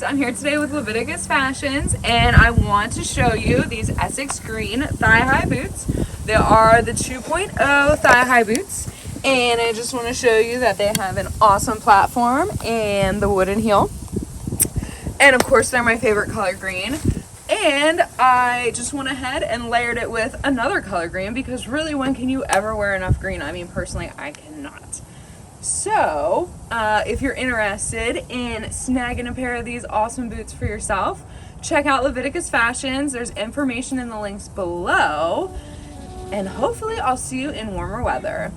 guys, I'm here today with Leviticus Fashions, and I want to show you these Essex green thigh-high boots. They are the 2.0 thigh-high boots, and I just want to show you that they have an awesome platform and the wooden heel. And of course, they're my favorite color green. And I just went ahead and layered it with another color green because really, when can you ever wear enough green? I mean, personally, I cannot. So, if you're interested in snagging a pair of these awesome boots for yourself, check out Leviticus Fashions. There's information in the links below. And hopefully I'll see you in warmer weather.